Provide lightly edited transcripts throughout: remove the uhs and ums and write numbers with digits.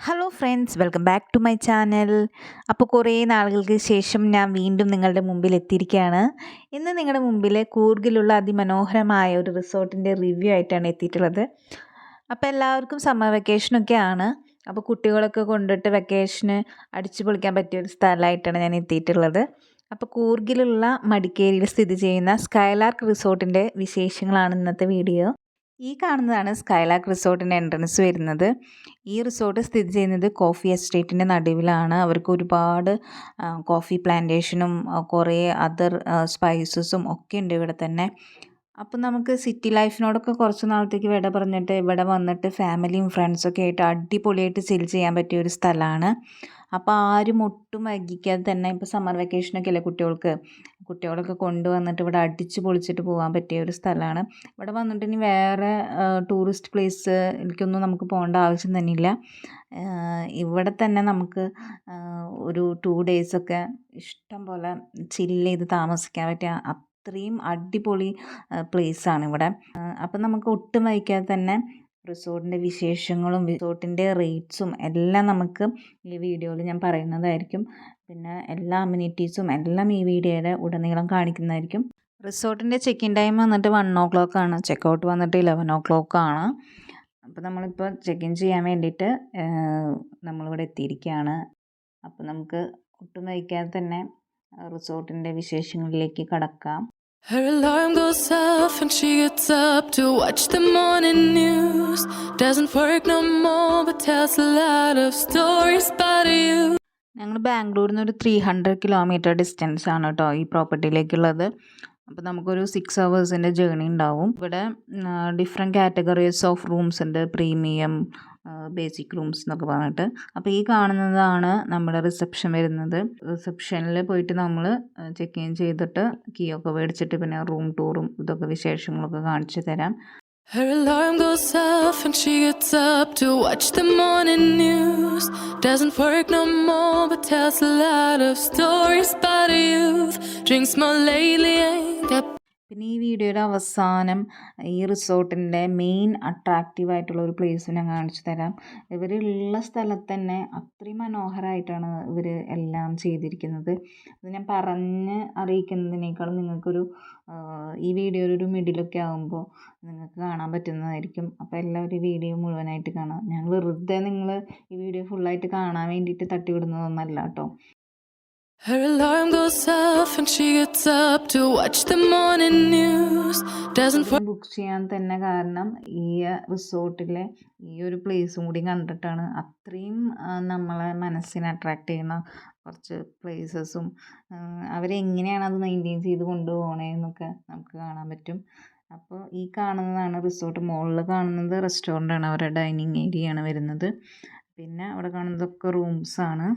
Hello friends, welcome back to my channel. അപ്പോൾ കുറേ നാളുകൾക്ക് ശേഷം ഞാൻ വീണ്ടും നിങ്ങളുടെ മുമ്പിൽ എത്തിയിരിക്കുകയാണ്. ഇന്ന് നിങ്ങളുടെ മുമ്പിൽ കൂർഗിലുള്ള അതിമനോഹരമായ ഒരു റിസോർട്ടിൻ്റെ റിവ്യൂ ആയിട്ടാണ് എത്തിയിട്ടുള്ളത്. അപ്പോൾ എല്ലാവർക്കും സമ്മർ വെക്കേഷനൊക്കെയാണ്. അപ്പോൾ കുട്ടികളൊക്കെ കൊണ്ടിട്ട് വെക്കേഷന് അടിച്ചു പൊളിക്കാൻ പറ്റിയ ഒരു സ്ഥലമായിട്ടാണ് ഞാൻ എത്തിയിട്ടുള്ളത്. അപ്പോൾ കൂർഗിലുള്ള മടിക്കേരിയിൽ സ്ഥിതി ചെയ്യുന്ന സ്കൈലാർക്ക് റിസോർട്ടിൻ്റെ വിശേഷങ്ങളാണ് ഇന്നത്തെ വീഡിയോ. ഈ കാണുന്നതാണ് സ്കൈലാർക്ക് റിസോർട്ടിൻ്റെ എൻട്രൻസ് വരുന്നത്. ഈ റിസോർട്ട് സ്ഥിതി ചെയ്യുന്നത് കോഫി എസ്റ്റേറ്റിൻ്റെ നടുവിലാണ്. അവർക്ക് ഒരുപാട് കോഫി പ്ലാന്റേഷനും കുറേ അതർ സ്പൈസസും ഒക്കെ ഉണ്ട് ഇവിടെ തന്നെ. അപ്പം നമുക്ക് സിറ്റി ലൈഫിനോടൊക്കെ കുറച്ച് നാളത്തേക്ക് വിട പറഞ്ഞിട്ട് ഇവിടെ വന്നിട്ട് ഫാമിലിയും ഫ്രണ്ട്സൊക്കെ ആയിട്ട് അടിപൊളിയായിട്ട് ചിൽ ചെയ്യാൻ പറ്റിയ ഒരു സ്ഥലമാണ്. അപ്പോൾ ആരും ഒട്ടും വൈകിക്കാതെ തന്നെ ഇപ്പോൾ സമ്മർ വെക്കേഷനൊക്കെ അല്ലേ കുട്ടികളൊക്കെ കൊണ്ടുവന്നിട്ട് ഇവിടെ അടിച്ച് പൊളിച്ചിട്ട് പോകാൻ പറ്റിയ ഒരു സ്ഥലമാണ്. ഇവിടെ വന്നിട്ട് ഇനി വേറെ ടൂറിസ്റ്റ് പ്ലേസ് എനിക്കൊന്നും നമുക്ക് പോകേണ്ട ആവശ്യം തന്നെയില്ല. ഇവിടെ തന്നെ നമുക്ക് ഒരു 2 ഡേയ്സൊക്കെ ഇഷ്ടം പോലെ ചില്ല് ചെയ്ത് താമസിക്കാൻ പറ്റിയ അത്രയും അടിപൊളി പ്ലേസാണ് ഇവിടെ. അപ്പം നമുക്ക് ഒട്ടും വൈകാതെ തന്നെ റിസോർട്ടിൻ്റെ വിശേഷങ്ങളും റിസോർട്ടിൻ്റെ റേറ്റ്സും എല്ലാം നമുക്ക് ഈ വീഡിയോയിൽ ഞാൻ പറയുന്നതായിരിക്കും. പിന്നെ എല്ലാ അമ്യൂണിറ്റീസും എല്ലാം ഈ വീഡിയോയുടെ ഉടനീളം കാണിക്കുന്നതായിരിക്കും. റിസോർട്ടിൻ്റെ ചെക്ക് ഇൻ ടൈം വന്നിട്ട് 1 ആണ്. ചെക്ക് ഔട്ട് വന്നിട്ട് 11 ആണ്. അപ്പോൾ നമ്മളിപ്പോൾ ചെക്ക് ഇൻ ചെയ്യാൻ വേണ്ടിയിട്ട് നമ്മളിവിടെ എത്തിയിരിക്കുകയാണ്. അപ്പോൾ നമുക്ക് ഒട്ടും വൈകാതെ തന്നെ റിസോർട്ടിൻ്റെ വിശേഷങ്ങളിലേക്ക് കടക്കാം. Her alarm goes off and she gets up to watch the morning news. Doesn't work no more but tells a lot of stories about you. ഞങ്ങൾ ബാംഗ്ലൂരിൽ നിന്ന് ഒരു 300 കിലോമീറ്റർ ഡിസ്റ്റൻസ് ആണ് കേട്ടോ ഈ പ്രോപ്പർട്ടിയിലേക്കുള്ളത്. അപ്പോൾ നമുക്കൊരു 6 ഹവേഴ്സിൻ്റെ ജേർണി ഉണ്ടാവും. ഇവിടെ ഡിഫറെൻറ്റ് കാറ്റഗറീസ് ഓഫ് റൂംസ് ഉണ്ട്. പ്രീമിയം, ബേസിക് റൂംസ് എന്നൊക്കെ പറഞ്ഞിട്ട്. അപ്പോൾ ഈ കാണുന്നതാണ് നമ്മുടെ റിസപ്ഷൻ വരുന്നത്. റിസപ്ഷനിൽ പോയിട്ട് നമ്മൾ ചെക്ക് ഇൻ ചെയ്തിട്ട് കീ ഒക്കെ മേടിച്ചിട്ട് പിന്നെ റൂം ടൂറും ഇതൊക്കെ വിശേഷങ്ങളൊക്കെ കാണിച്ചു തരാം. Her alarm goes off and she gets up to watch the morning news. Doesn't work no more but tells a lot of stories about youth. Drinks more lately, ain't that. പിന്നെ ഈ വീഡിയോയുടെ അവസാനം ഈ റിസോർട്ടിൻ്റെ മെയിൻ അട്രാക്റ്റീവായിട്ടുള്ള ഒരു place ഞാൻ കാണിച്ചു തരാം. ഇവരുള്ള സ്ഥലത്ത് തന്നെ അത്രയും മനോഹരമായിട്ടാണ് ഇവർ എല്ലാം ചെയ്തിരിക്കുന്നത്. അത് ഞാൻ പറഞ്ഞ് അറിയിക്കുന്നതിനേക്കാളും നിങ്ങൾക്കൊരു ഈ വീഡിയോയിലൊരു മിഡിലൊക്കെ ആകുമ്പോൾ നിങ്ങൾക്ക് കാണാൻ പറ്റുന്നതായിരിക്കും. അപ്പോൾ എല്ലാവരും ഈ വീഡിയോ മുഴുവനായിട്ട് കാണാം. ഞാൻ വെറുതെ നിങ്ങൾ ഈ വീഡിയോ ഫുള്ളായിട്ട് കാണാൻ വേണ്ടിയിട്ട് തട്ടിവിടുന്നതൊന്നല്ല കേട്ടോ. Her alarm goes off and she gets up to watch the morning news. Doesn't work. Book ചെയ്യാൻ തന്നെ കാരണം ഈ റിസോർട്ടിലെ ഈ ഒരു പ്ലേസും കൂടി കണ്ടിട്ടാണ്. അത്രയും നമ്മളെ മനസ്സിനെ അട്രാക്റ്റ് ചെയ്യുന്ന കുറച്ച് പ്ലേസസും അവരെങ്ങനെയാണ് അത് മെയിൻറ്റെയിൻ ചെയ്ത് കൊണ്ടുപോകണേന്നൊക്കെ നമുക്ക് കാണാൻ പറ്റും. അപ്പോൾ ഈ കാണുന്നതാണ് റിസോർട്ട്. മുകളിൽ കാണുന്നത് റെസ്റ്റോറൻ്റാണ്, അവരുടെ ഡൈനിങ് ഏരിയയാണ് വരുന്നത്. പിന്നെ അവിടെ കാണുന്നതൊക്കെ റൂംസാണ്.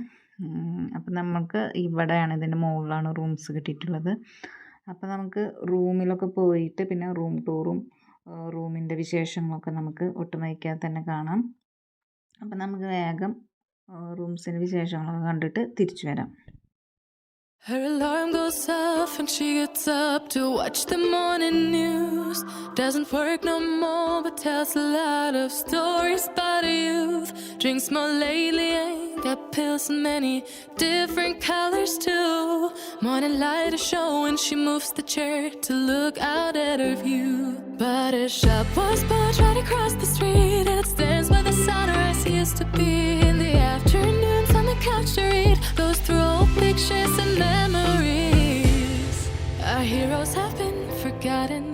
അപ്പം നമുക്ക് ഇവിടെയാണ്, ഇതിൻ്റെ മുകളിലാണ് റൂംസ് കിട്ടിയിട്ടുള്ളത്. അപ്പോൾ നമുക്ക് റൂമിലൊക്കെ പോയിട്ട് പിന്നെ റൂം ടൂറും റൂമിൻ്റെ വിശേഷങ്ങളൊക്കെ നമുക്ക് ഒട്ടും വൈകാതെ തന്നെ കാണാം. അപ്പം നമുക്ക് വേഗം റൂംസിൻ്റെ വിശേഷങ്ങളൊക്കെ കണ്ടിട്ട് തിരിച്ചു വരാം. Her alarm goes off and she gets up to watch the morning news. Doesn't work no more but tells a lot of stories about youth. Drinks more lately, ain't got pills in many different colors too. Morning light is showing, she moves the chair to look out at her view. But her shop was built right across the street and it stands where the sunrise used to be. In the afternoons on the couch to read, goes through old pictures and memories. Our heroes have been forgotten.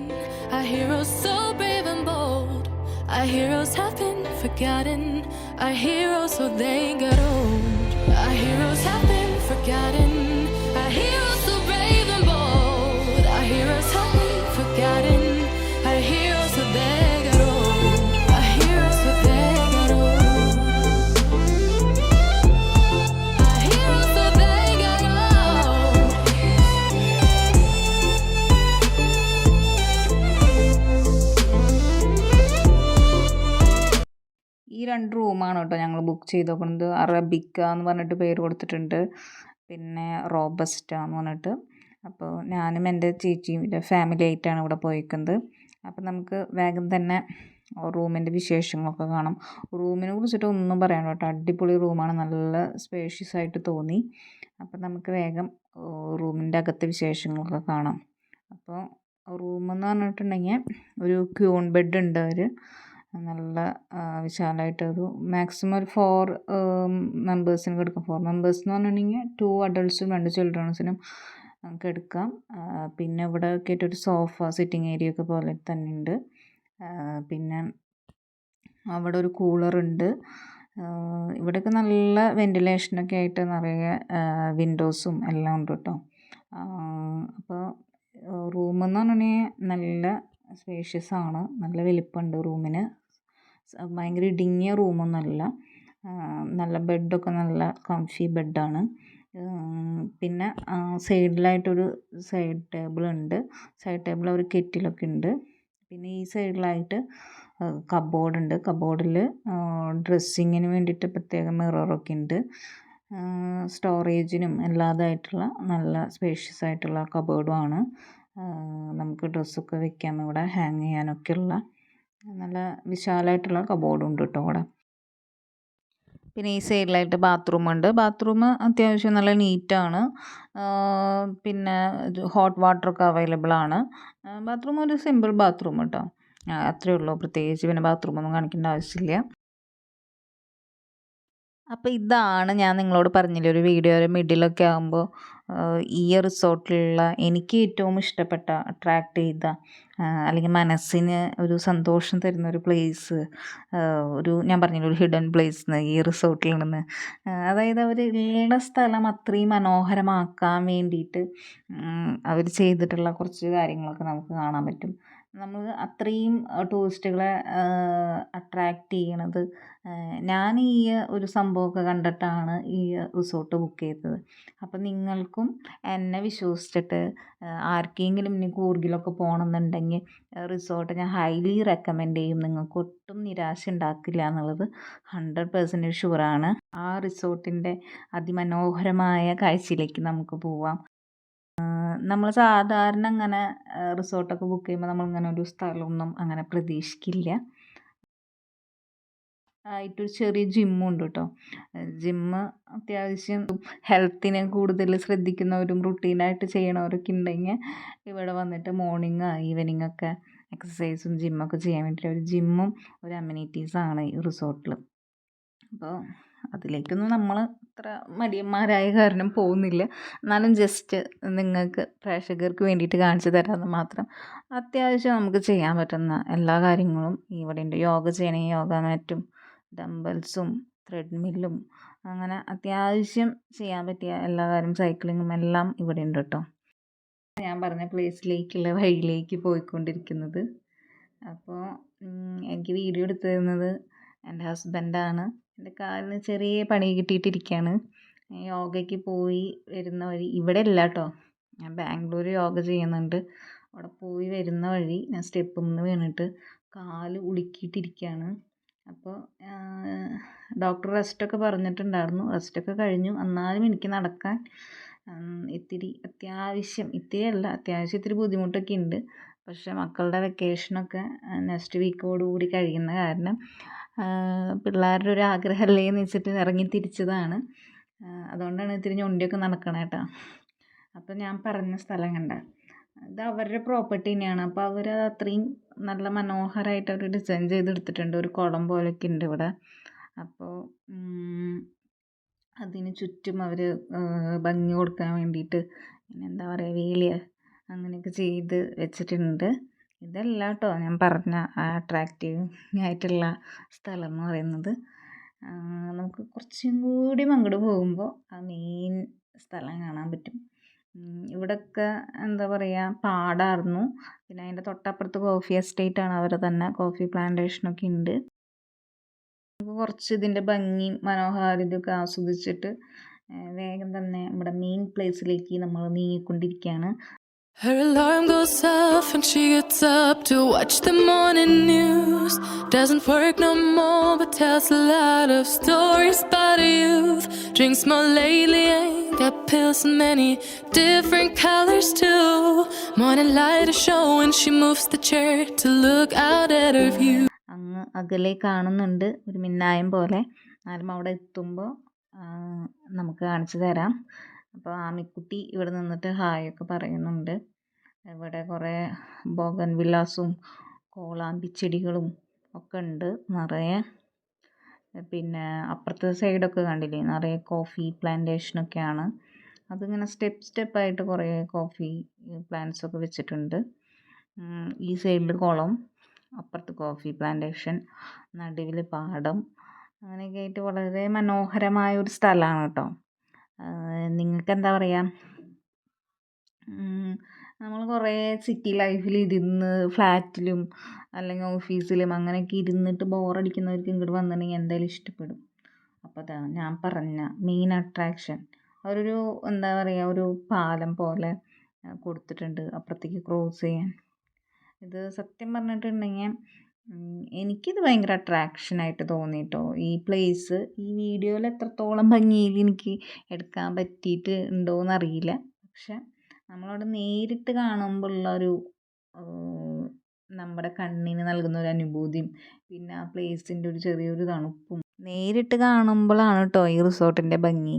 Our heroes so brave and bold. Our heroes have been forgotten. Our heroes so they got old. Our heroes have been forgotten. Our heroes so brave and bold. Our heroes have been forgotten. Our heroes so they got old. Our heroes so they got old. Our heroes so they got old. ഈ 2 റൂമാണ് കേട്ടോ ഞങ്ങൾ book ചെയ്ത് നോക്കുന്നത്. Arabica എന്ന് പറഞ്ഞിട്ട് പേര് കൊടുത്തിട്ടുണ്ട്, പിന്നെ റോബസ്റ്റ എന്ന് പറഞ്ഞിട്ട്. അപ്പോൾ ഞാനും എൻ്റെ ചേച്ചിയും ഫാമിലി ആയിട്ടാണ് ഇവിടെ പോയിരിക്കുന്നത്. അപ്പോൾ നമുക്ക് വേഗം തന്നെ റൂമിൻ്റെ വിശേഷങ്ങളൊക്കെ കാണാം. റൂമിനെ കുറിച്ചിട്ട് ഒന്നും പറയാൻ കേട്ടോ, അടിപൊളി റൂമാണ്, നല്ല സ്പേഷ്യസ് ആയിട്ട് തോന്നി. അപ്പം നമുക്ക് വേഗം റൂമിൻ്റെ അകത്തെ വിശേഷങ്ങളൊക്കെ കാണാം. അപ്പോൾ റൂമെന്ന് പറഞ്ഞിട്ടുണ്ടെങ്കിൽ ഒരു ക്യൂൺ ബെഡ് ഉണ്ട്, നല്ല വിശാലമായിട്ട് ഒരു മാക്സിമം ഒരു 4 മെമ്പേഴ്സിന് കിടക്കാം. 4 മെമ്പേഴ്സ് എന്ന് പറഞ്ഞിട്ടുണ്ടെങ്കിൽ 2 അഡൾട്ട്സും 2 ചിൽഡ്രൻസിനും നമുക്ക് എടുക്കാം. പിന്നെ ഇവിടെ ഒക്കെ ആയിട്ട് ഒരു സോഫ സിറ്റിംഗ് ഏരിയ ഒക്കെ പോലെ തന്നെ ഉണ്ട്. പിന്നെ അവിടെ ഒരു കൂളറുണ്ട്. ഇവിടെയൊക്കെ നല്ല വെൻറ്റിലേഷനൊക്കെ ആയിട്ട് നിറയെ വിൻഡോസും എല്ലാം ഉണ്ട് കേട്ടോ. അപ്പോൾ റൂമെന്ന് പറഞ്ഞിട്ടുണ്ടെങ്കിൽ നല്ല സ്പേഷ്യസ് ആണ്, നല്ല വലിപ്പമുണ്ട് റൂമിന്. ഭയങ്കര ഇടുങ്ങിയ റൂമൊന്നുമല്ല. നല്ല ബെഡൊക്കെ നല്ല കംഫി ബെഡാണ്. പിന്നെ സൈഡിലായിട്ടൊരു സൈഡ് ടേബിൾ ഉണ്ട്. സൈഡ് ടേബിൾ ഒരു കെറ്റിലൊക്കെ ഉണ്ട്. പിന്നെ ഈ സൈഡിലായിട്ട് കബോർഡ് ഉണ്ട്. കബോർഡിൽ ഡ്രസ്സിങ്ങിന് വേണ്ടിയിട്ട് പ്രത്യേക മിററൊക്കെ ഉണ്ട്. സ്റ്റോറേജിനും എല്ലാതായിട്ടുള്ള നല്ല സ്പേഷ്യസ് ആയിട്ടുള്ള കബോർഡുമാണ്. നമുക്ക് ഡ്രസ്സൊക്കെ വെക്കാം, ഇവിടെ ഹാങ് ചെയ്യാനൊക്കെ ഉള്ള നല്ല വിശാലമായിട്ടുള്ള കബോർഡും ഉണ്ട് കേട്ടോ ഇവിടെ. പിന്നെ ഈ സൈഡിലായിട്ട് ബാത്റൂം ഉണ്ട്. ബാത്റൂം അത്യാവശ്യം നല്ല നീറ്റാണ്. പിന്നെ ഹോട്ട് വാട്ടറൊക്കെ അവൈലബിൾ ആണ്. ബാത്റൂം ഒരു സിമ്പിൾ ബാത്റൂം കേട്ടോ, അത്രയേ ഉള്ളൂ. പ്രത്യേകിച്ച് പിന്നെ ബാത്റൂമൊന്നും കാണിക്കേണ്ട ആവശ്യമില്ല. അപ്പോൾ ഇതാണ് ഞാൻ നിങ്ങളോട് പറഞ്ഞില്ലേ, ഒരു വീഡിയോയുടെ മിഡിലൊക്കെ ആകുമ്പോൾ ഈ റിസോർട്ടിലുള്ള എനിക്ക് ഏറ്റവും ഇഷ്ടപ്പെട്ട, അട്രാക്റ്റ് ചെയ്ത, അല്ലെങ്കിൽ മനസ്സിന് ഒരു സന്തോഷം തരുന്ന ഒരു പ്ലേസ്, ഞാൻ പറഞ്ഞില്ലേ ഒരു ഹിഡൻ പ്ലേസ് ഈ റിസോർട്ടിൽ നിന്ന്. അതായത് അവർ ഉള്ള സ്ഥലം അത്രയും മനോഹരമാക്കാൻ വേണ്ടിയിട്ട് അവർ ചെയ്തിട്ടുള്ള കുറച്ച് കാര്യങ്ങളൊക്കെ നമുക്ക് കാണാൻ പറ്റും. നമ്മൾ അത്രയും ടൂറിസ്റ്റുകളെ അട്രാക്റ്റ് ചെയ്യണത്, ഞാൻ ഈ ഒരു സംഭവമൊക്കെ കണ്ടിട്ടാണ് ഈ റിസോർട്ട് ബുക്ക് ചെയ്തത്. അപ്പം നിങ്ങൾക്കും എന്നെ വിശ്വസിച്ചിട്ട് ആർക്കെങ്കിലും ഇനി കൂർഗിലൊക്കെ പോകണമെന്നുണ്ടെങ്കിൽ റിസോർട്ട് ഞാൻ ഹൈലി റെക്കമെൻഡ് ചെയ്യും. നിങ്ങൾക്ക് ഒട്ടും നിരാശ ഉണ്ടാക്കില്ല എന്നുള്ളത് 100% ഷുവറാണ്. ആ റിസോർട്ടിൻ്റെ അതിമനോഹരമായ കാഴ്ചയിലേക്ക് നമുക്ക് പോവാം. നമ്മൾ സാധാരണ അങ്ങനെ റിസോർട്ടൊക്കെ ബുക്ക് ചെയ്യുമ്പോൾ നമ്മളിങ്ങനെ ഒരു സ്ഥലമൊന്നും അങ്ങനെ പ്രതീക്ഷിക്കില്ല. ആയിട്ടൊരു ചെറിയ ജിമ്മും ഉണ്ട് കേട്ടോ. ജിമ്മ് അത്യാവശ്യം ഹെൽത്തിനെ കൂടുതൽ ശ്രദ്ധിക്കുന്നവരും റുട്ടീനായിട്ട് ചെയ്യണവരൊക്കെ ഉണ്ടെങ്കിൽ ഇവിടെ വന്നിട്ട് മോർണിംഗ് ഈവനിങ് ഒക്കെ എക്സസൈസും ജിമ്മൊക്കെ ചെയ്യാൻ വേണ്ടിയിട്ട് ഒരു ജിമ്മും ഒരു അമ്യൂണിറ്റീസാണ് ഈ റിസോർട്ടിൽ. അപ്പോൾ അതിലേക്കൊന്നും നമ്മൾ അത്ര മടിയന്മാരായ കാരണം പോകുന്നില്ല. എന്നാലും ജസ്റ്റ് നിങ്ങൾക്ക് പ്രേക്ഷകർക്ക് വേണ്ടിയിട്ട് കാണിച്ചു തരാമെന്ന് മാത്രം. അത്യാവശ്യം നമുക്ക് ചെയ്യാൻ പറ്റുന്ന എല്ലാ കാര്യങ്ങളും ഇവിടെ ഉണ്ട്. യോഗ ചെയ്യണമെങ്കിൽ യോഗ മാറ്റും, ഡംബൽസും ത്രെഡ്മില്ലും, അങ്ങനെ അത്യാവശ്യം ചെയ്യാൻ പറ്റിയ എല്ലാ കാര്യം, സൈക്ലിങ്ങും എല്ലാം ഇവിടെ ഉണ്ട് കേട്ടോ. ഞാൻ പറഞ്ഞ പ്ലേസിലേക്കുള്ള വഴിയിലേക്ക് പോയിക്കൊണ്ടിരിക്കുന്നത്. അപ്പോൾ എനിക്ക് വീഡിയോ എടുത്തു തരുന്നത് എൻ്റെ ഹസ്ബൻഡാണ്. എൻ്റെ കാലിന് ചെറിയ പണി കിട്ടിയിട്ടിരിക്കുകയാണ്. യോഗയ്ക്ക് പോയി വരുന്ന വഴി, ഇവിടെ അല്ല കേട്ടോ, ഞാൻ ബാംഗ്ലൂർ യോഗ ചെയ്യുന്നുണ്ട്. അവിടെ പോയി വരുന്ന വഴി ഞാൻ സ്റ്റെപ്പിൽ നിന്ന് വീണിട്ട് കാല് ഉളുക്കിയിട്ടിരിക്കുകയാണ്. അപ്പോൾ ഡോക്ടർ റെസ്റ്റൊക്കെ പറഞ്ഞിട്ടുണ്ടായിരുന്നു. റെസ്റ്റൊക്കെ കഴിഞ്ഞു. എന്നാലും എനിക്ക് നടക്കാൻ ഇത്തിരി ബുദ്ധിമുട്ടൊക്കെ ഉണ്ട്. പക്ഷേ മക്കളുടെ വെക്കേഷനൊക്കെ നെക്സ്റ്റ് വീക്കോടുകൂടി കഴിയുന്ന കാരണം പിള്ളേരുടെ ഒരു ആഗ്രഹമല്ലേ എന്ന് വെച്ചിട്ട് ഇറങ്ങി തിരിച്ചതാണ്. അതുകൊണ്ടാണ് ഇത്തിരി ഞൊണ്ടിയൊക്കെ നടക്കണം കേട്ടോ. അപ്പോൾ ഞാൻ പറഞ്ഞ സ്ഥലം കണ്ട, ഇത് അവരുടെ പ്രോപ്പർട്ടി തന്നെയാണ്. അപ്പോൾ അവരത് അത്രയും നല്ല മനോഹരമായിട്ട് അവർ ഡിസൈൻ ചെയ്തെടുത്തിട്ടുണ്ട്. ഒരു കുളം പോലെയൊക്കെ ഉണ്ട് ഇവിടെ. അപ്പോൾ അതിന് ചുറ്റും അവർ ഭംഗി കൊടുക്കാൻ വേണ്ടിയിട്ട് എന്താ പറയുക, വേലിയ അങ്ങനെയൊക്കെ ചെയ്ത് വെച്ചിട്ടുണ്ട്. ഇതല്ല കേട്ടോ ഞാൻ പറഞ്ഞ അട്രാക്റ്റീവ് ആയിട്ടുള്ള സ്ഥലം എന്ന് പറയുന്നത്. നമുക്ക് കുറച്ചും കൂടി അങ്ങോട്ട് പോകുമ്പോൾ ആ മെയിൻ സ്ഥലം കാണാൻ പറ്റും. ഇവിടെയൊക്കെ എന്താ പറയുക, പാടായിരുന്നു. പിന്നെ അതിൻ്റെ തൊട്ടപ്പുറത്ത് കോഫി എസ്റ്റേറ്റാണ്, അവരെ തന്നെ കോഫി പ്ലാന്റേഷനൊക്കെ ഉണ്ട്. നമുക്ക് കുറച്ച് ഇതിൻ്റെ ഭംഗിയും മനോഹാരിതയൊക്കെ ആസ്വദിച്ചിട്ട് വേഗം തന്നെ നമ്മുടെ മെയിൻ പ്ലേസിലേക്ക് നമ്മൾ നീങ്ങിക്കൊണ്ടിരിക്കുകയാണ്. Her alarm goes off and she gets up to watch the morning news. Doesn't work no more but tells a lot of stories about her youth. Drinks more lately, ain't got pills in many different colors too. Morning light is showing, she moves the chair to look out at her view. അങ്ങ് അകലെ കാണുന്നുണ്ട് ഒരു മിന്നായം പോലെ. എന്നാലും അവിടെ എത്തുമ്പോൾ നമുക്ക് കാണിച്ചു തരാം. അപ്പോൾ ആമിക്കുട്ടി ഇവിടെ നിന്നിട്ട് ഹായൊക്കെ പറയുന്നുണ്ട്. ഇവിടെ കുറേ ബോഗൻവില്ലാസും കോളാമ്പിച്ചെടികളും ഒക്കെ ഉണ്ട് നിറയെ. പിന്നെ അപ്പുറത്തെ സൈഡൊക്കെ കണ്ടില്ലേ, നിറയെ കോഫി പ്ലാന്റേഷനൊക്കെയാണ്. അതിങ്ങനെ സ്റ്റെപ്പായിട്ട് കുറേ കോഫി പ്ലാന്റ്സൊക്കെ വെച്ചിട്ടുണ്ട്. ഈ സൈഡിൽ കുളം, അപ്പുറത്ത് കോഫി പ്ലാന്റേഷൻ, നടുവിൽ പാടം, അങ്ങനെയൊക്കെ ആയിട്ട് വളരെ മനോഹരമായ ഒരു സ്ഥലമാണ് കേട്ടോ. നിങ്ങൾക്ക് എന്താ പറയുക, നമ്മൾ കുറേ സിറ്റി ലൈഫിൽ ഇരുന്ന് ഫ്ലാറ്റിലും അല്ലെങ്കിൽ ഓഫീസിലും അങ്ങനെയൊക്കെ ഇരുന്നിട്ട് ബോറടിക്കുന്നവർക്ക് ഇങ്ങോട്ട് വന്നിട്ടുണ്ടെങ്കിൽ എന്തായാലും ഇഷ്ടപ്പെടും. അപ്പോൾ അതാ ഞാൻ പറഞ്ഞ മെയിൻ അട്രാക്ഷൻ. അവരൊരു എന്താ പറയുക, ഒരു പാലം പോലെ കൊടുത്തിട്ടുണ്ട് അപ്പുറത്തേക്ക് ക്രോസ് ചെയ്യാൻ. ഇത് സത്യം പറഞ്ഞിട്ടുണ്ടെങ്കിൽ എനിക്കിത് ഭയങ്കര അട്രാക്ഷനായിട്ട് തോന്നിട്ടോ ഈ പ്ലേസ്. ഈ വീഡിയോയിൽ എത്രത്തോളം ഭംഗിയിൽ എനിക്ക് എടുക്കാൻ പറ്റിയിട്ട് ഉണ്ടോയെന്നറിയില്ല. പക്ഷെ നമ്മളവിടെ നേരിട്ട് കാണുമ്പോഴുള്ള ഒരു നമ്മുടെ കണ്ണിന് നൽകുന്ന ഒരു അനുഭൂതിയും പിന്നെ ആ പ്ലേസിൻ്റെ ഒരു ചെറിയൊരു തണുപ്പും നേരിട്ട് കാണുമ്പോഴാണ് കേട്ടോ ഈ റിസോർട്ടിൻ്റെ ഭംഗി.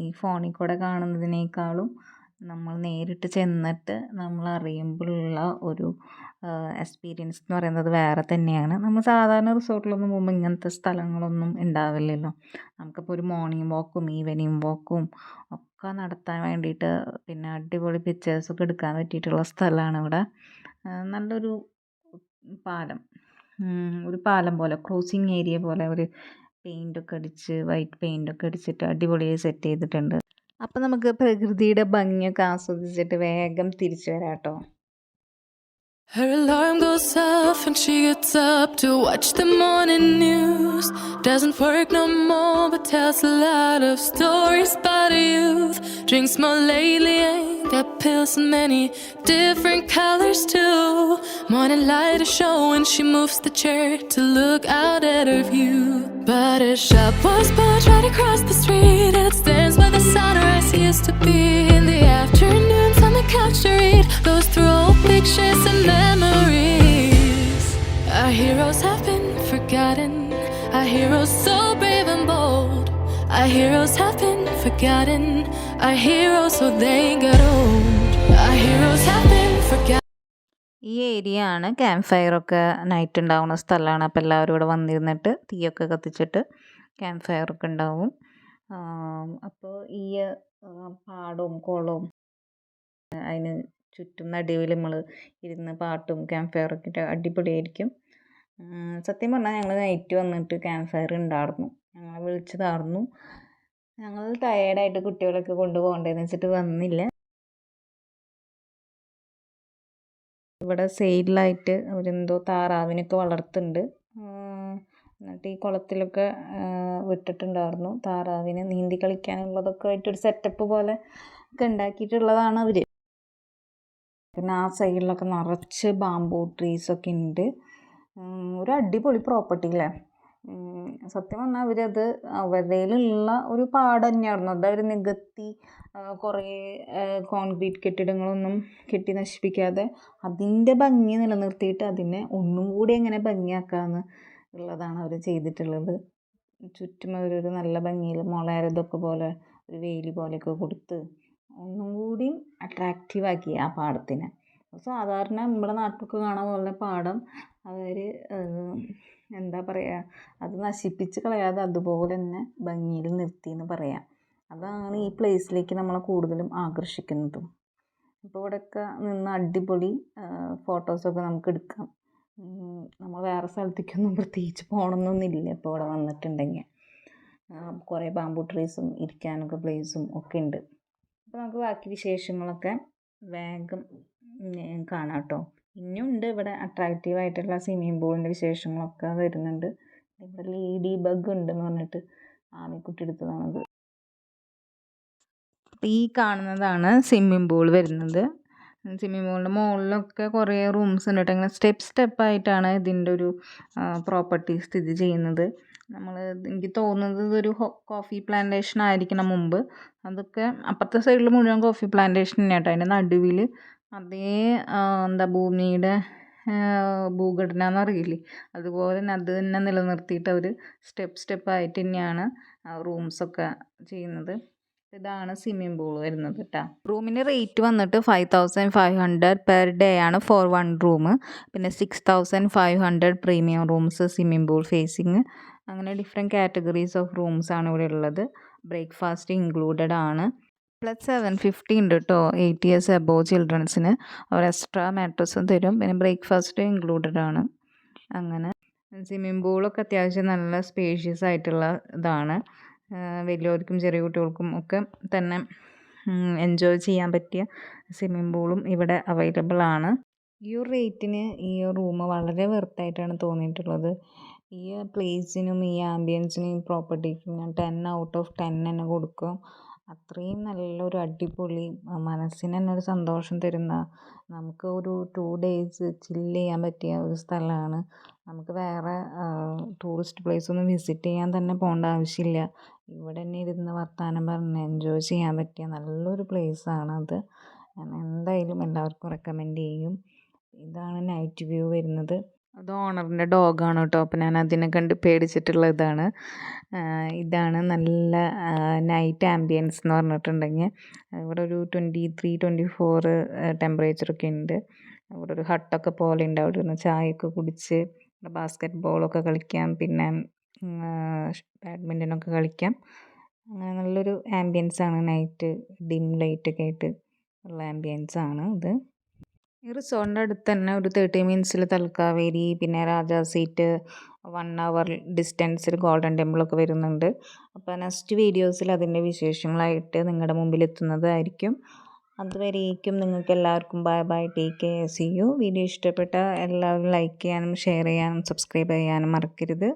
ഈ ഫോണിൽ കൂടെ കാണുന്നതിനേക്കാളും നമ്മൾ നേരിട്ട് ചെന്നിട്ട് നമ്മൾ അറിയുമ്പോഴുള്ള ഒരു എക്സ്പീരിയൻസ് എന്ന് പറയുന്നത് വേറെ തന്നെയാണ്. നമ്മൾ സാധാരണ റിസോർട്ടിലൊന്നും പോകുമ്പോൾ ഇങ്ങനത്തെ സ്ഥലങ്ങളൊന്നും ഉണ്ടാവില്ലല്ലോ. നമുക്കിപ്പോൾ ഒരു മോർണിംഗ് വാക്കും ഈവനിങ് വാക്കും ഒക്കെ നടത്താൻ വേണ്ടിയിട്ട് പിന്നെ അടിപൊളി പിക്ചേഴ്സൊക്കെ എടുക്കാൻ പറ്റിയിട്ടുള്ള സ്ഥലമാണ് ഇവിടെ. നല്ലൊരു പാലം, ഒരു പാലം പോലെ ക്രോസിങ് ഏരിയ പോലെ ഒരു പെയിൻ്റൊക്കെ അടിച്ച് വൈറ്റ് പെയിൻ്റൊക്കെ അടിച്ചിട്ട് അടിപൊളിയായി സെറ്റ് ചെയ്തിട്ടുണ്ട്. അപ്പം നമുക്ക് പ്രകൃതിയുടെ ഭംഗിയൊക്കെ ആസ്വദിച്ചിട്ട് വേഗം തിരിച്ചു വരാം കേട്ടോ. Her alarm goes off and she gets up to watch the morning news. Doesn't work no more but tells a lot of stories about her youth. Drinks more lately, ain't got pills in many different colors too. Morning light is showing, she moves the chair to look out at her view. But her shop was built right across the street, and it stands where the sunrise used to be. In the afternoons on the couch to read, goes through old pictures and memories. Our heroes have been forgotten, our heroes so brave and bold. Our heroes have been forgotten, our heroes so they got old. Our heroes have been forgotten. ഈ area ആണ് camp ഫയറൊക്കെ night ഉണ്ടാവുന്ന സ്ഥലമാണ്. അപ്പോൾ എല്ലാവരും ഇവിടെ വന്നിരുന്നിട്ട് തീയൊക്കെ കത്തിച്ചിട്ട് ക്യാമ്പ് ഫയറൊക്കെ ഉണ്ടാവും. അപ്പോൾ ഈ പാടവും കുളവും അതിന് ചുറ്റും നടുവിൽ നമ്മൾ ഇരുന്ന് പാട്ടും ക്യാമ്പ് ഫയറൊക്കെ ഇട്ട് അടിപൊളിയായിരിക്കും. സത്യം പറഞ്ഞാൽ ഞങ്ങൾ നൈറ്റ് വന്നിട്ട് ക്യാമ്പ് ഫയർ ഉണ്ടായിരുന്നു, ഞങ്ങളെ വിളിച്ചതായിരുന്നു. ഞങ്ങൾ ടയേർഡായിട്ട് കുട്ടികളൊക്കെ കൊണ്ടുപോകണ്ടേന്ന് വെച്ചിട്ട് വന്നില്ല. ഇവിടെ സൈഡിലായിട്ട് അവരെന്തോ താറാവിനൊക്കെ വളർത്തുന്നുണ്ട്. എന്നിട്ട് ഈ കുളത്തിലൊക്കെ വിട്ടിട്ടുണ്ടായിരുന്നു താറാവിനെ നീന്തി കളിക്കാനുള്ളതൊക്കെ ആയിട്ടൊരു സെറ്റപ്പ് പോലെ ഒക്കെ ഉണ്ടാക്കിയിട്ടുള്ളതാണ് അവർ. പിന്നെ ആ സൈഡിലൊക്കെ നിറച്ച് ബാംബൂ ട്രീസൊക്കെ ഉണ്ട്. ഒരു അടിപൊളി പ്രോപ്പർട്ടി അല്ലേ. സത്യം പറഞ്ഞാൽ അവരത് അവരുടെയിലുള്ള ഒരു പാടം തന്നെയായിരുന്നു, അത് അവർ നികത്തി കുറേ കോൺക്രീറ്റ് കെട്ടിടങ്ങളൊന്നും കെട്ടി നശിപ്പിക്കാതെ അതിൻ്റെ ഭംഗി നിലനിർത്തിയിട്ട് അതിനെ ഒന്നും കൂടി എങ്ങനെ ഭംഗിയാക്കാമെന്ന് ഉള്ളതാണ് അവർ ചെയ്തിട്ടുള്ളത്. ചുറ്റും അവരൊരു നല്ല ഭംഗിയിൽ മുളയരതൊക്കെ പോലെ ഒരു വേലി പോലെയൊക്കെ കൊടുത്ത് ഒന്നും കൂടി അട്രാക്റ്റീവാക്കി ആ പാടത്തിനെ. സാധാരണ നമ്മുടെ നാട്ടിലൊക്കെ കാണാൻ പോലെ പാടം അവർ എന്താ പറയുക, അത് നശിപ്പിച്ച് കളയാതെ അതുപോലെ തന്നെ ഭംഗിയിൽ നിർത്തി എന്ന് പറയാം. അതാണ് ഈ പ്ലേസിലേക്ക് നമ്മളെ കൂടുതലും ആകർഷിക്കുന്നതും. ഇപ്പോൾ ഇവിടെയൊക്കെ നിന്ന് അടിപൊളി ഫോട്ടോസൊക്കെ നമുക്ക് എടുക്കാം. നമ്മൾ വേറെ സ്ഥലത്തേക്കൊന്നും പ്രത്യേകിച്ച് പോകണമെന്നൊന്നുമില്ല ഇപ്പോൾ ഇവിടെ വന്നിട്ടുണ്ടെങ്കിൽ. കുറേ ബാംബൂ ട്രീസും ഇരിക്കാനൊക്കെ പ്ലേസും ഒക്കെ ഉണ്ട്. അപ്പോൾ നമുക്ക് ബാക്കി വിശേഷങ്ങളൊക്കെ വേഗം കാണാം കേട്ടോ. ഇനിയും ഉണ്ട് ഇവിടെ അട്രാക്റ്റീവായിട്ടുള്ള സ്വിമ്മിംഗ് പൂളിൻ്റെ വിശേഷങ്ങളൊക്കെ വരുന്നുണ്ട്. ഇവിടെ ലേഡി ബഗ് ഉണ്ടെന്ന് പറഞ്ഞിട്ട് ആമിക്കുട്ടി എടുത്തതാണത്. അപ്പോൾ ഈ കാണുന്നതാണ് സ്വിമ്മിംഗ് പൂൾ വരുന്നത്. സ്വിമ്മിംഗ് പൂളിൻ്റെ മുകളിലൊക്കെ കുറേ റൂംസ് ഉണ്ട് കേട്ടോ. ഇങ്ങനെ സ്റ്റെപ്പായിട്ടാണ് ഇതിൻ്റെ ഒരു പ്രോപ്പർട്ടി സ്ഥിതി ചെയ്യുന്നത്. എനിക്ക് തോന്നുന്നത് ഇതൊരു കോഫി പ്ലാന്റേഷൻ ആയിരിക്കണം മുമ്പ്. അതൊക്കെ അപ്പുറത്തെ സൈഡിൽ മുഴുവൻ കോഫി പ്ലാന്റേഷൻ തന്നെയാണ് കേട്ടോ. അതിൻ്റെ നടുവിൽ അതേ എന്താ ഭൂമിയുടെ ഭൂഘടന എന്നറിയില്ലേ, അതുപോലെ തന്നെ അത് തന്നെ നിലനിർത്തിയിട്ട് അവർ സ്റ്റെപ്പായിട്ട് തന്നെയാണ് റൂംസൊക്കെ ചെയ്യുന്നത്. ഇതാണ് സ്വിമ്മിംഗ് പൂൾ വരുന്നത് കേട്ടോ. റൂമിൻ്റെ റേറ്റ് വന്നിട്ട് 5500 പെർ ഡേ ആണ് ഫോർ 1 റൂം. പിന്നെ 6500 premium rooms, swimming pool facing, അങ്ങനെ ഡിഫറെൻറ്റ് കാറ്റഗറീസ് ഓഫ് റൂംസ് ആണ് ഇവിടെ ഉള്ളത്. ബ്രേക്ക്ഫാസ്റ്റ് ഇൻക്ലൂഡഡ് ആണ്. പ്ലസ് 750 ഉണ്ട് കേട്ടോ 8 ഇയേഴ്സ് എബോവ് ചിൽഡ്രൻസിന്. അവർ എക്സ്ട്രാ മാട്രസും തരും. പിന്നെ ബ്രേക്ക്ഫാസ്റ്റ് ഇൻക്ലൂഡഡ് ആണ്. അങ്ങനെ സ്വിമ്മിംഗ് പൂളൊക്കെ അത്യാവശ്യം നല്ല സ്പേഷ്യസ് ആയിട്ടുള്ള ഇതാണ്. വലിയവർക്കും ചെറിയ കുട്ടികൾക്കും ഒക്കെ തന്നെ എൻജോയ് ചെയ്യാൻ പറ്റിയ സ്വിമ്മിംഗ് പൂളും ഇവിടെ അവൈലബിൾ ആണ്. ഈ ഒരു റേറ്റിന് ഈ റൂം വളരെ വെർത്തായിട്ടാണ് തോന്നിയിട്ടുള്ളത്. ഈ പ്ലേസിനും ഈ ആംബിയൻസിനും ഈ പ്രോപ്പർട്ടിക്കും ഞാൻ 10 ഔട്ട് ഓഫ് 10 തന്നെ കൊടുക്കും. അത്രയും നല്ലൊരു അടിപൊളി, മനസ്സിന് തന്നെ ഒരു സന്തോഷം തരുന്ന, നമുക്ക് ഒരു 2 ഡേയ്സ് ചില്ല് ചെയ്യാൻ പറ്റിയ ഒരു സ്ഥലമാണ്. നമുക്ക് വേറെ ടൂറിസ്റ്റ് പ്ലേസ് ഒന്നും വിസിറ്റ് ചെയ്യാൻ തന്നെ പോകേണ്ട ആവശ്യമില്ല. ഇവിടെ തന്നെ ഇരുന്ന് വർത്തമാനം പറഞ്ഞ് എൻജോയ് ചെയ്യാൻ പറ്റിയ നല്ലൊരു പ്ലേസാണത്. ഞാൻ എന്തായാലും എല്ലാവർക്കും റെക്കമെൻഡ് ചെയ്യും. ഇതാണ് നൈറ്റ് വ്യൂ വരുന്നത്. അത് ഓണറിൻ്റെ ഡോഗാണ് കേട്ടോ, അപ്പോൾ ഞാൻ അതിനെ കണ്ട് പേടിച്ചിട്ടുള്ള ഇതാണ്. ഇതാണ് നല്ല നൈറ്റ് ആംബിയൻസ് എന്ന് പറഞ്ഞിട്ടുണ്ടെങ്കിൽ ഇവിടെ ഒരു 23-24 ടെമ്പറേച്ചറൊക്കെ ഉണ്ട്. ഇവിടെ ഒരു ഹട്ടൊക്കെ പോലെ ഉണ്ട്. അവിടെ നിന്ന് ചായയൊക്കെ കുടിച്ച് ബാസ്ക്കറ്റ് ബോളൊക്കെ കളിക്കാം, പിന്നെ ബാഡ്മിൻ്റനൊക്കെ കളിക്കാം. അങ്ങനെ നല്ലൊരു ആംബിയൻസാണ്. നൈറ്റ് ഡിം ലൈറ്റൊക്കെ ആയിട്ട് ഉള്ള ആംബിയൻസാണ് ഇത്. ഈ റിസോർട്ടിൻ്റെ അടുത്ത് തന്നെ ഒരു 30 മിനിറ്റ്സിൽ തലക്കാവേരി, പിന്നെ രാജാ സീറ്റ്, 1 hour ഡിസ്റ്റൻസിൽ ഗോൾഡൻ ടെമ്പിളൊക്കെ വരുന്നുണ്ട്. അപ്പോൾ നെക്സ്റ്റ് വീഡിയോസിൽ അതിൻ്റെ വിശേഷങ്ങളായിട്ട് നിങ്ങളുടെ മുമ്പിൽ എത്തുന്നതായിരിക്കും. അതുവരേക്കും നിങ്ങൾക്ക് എല്ലാവർക്കും bye bye, take care, see you. Video ഇഷ്ടപ്പെട്ട എല്ലാവരും ലൈക്ക് ചെയ്യാനും ഷെയർ ചെയ്യാനും സബ്സ്ക്രൈബ് ചെയ്യാനും മറക്കരുത്.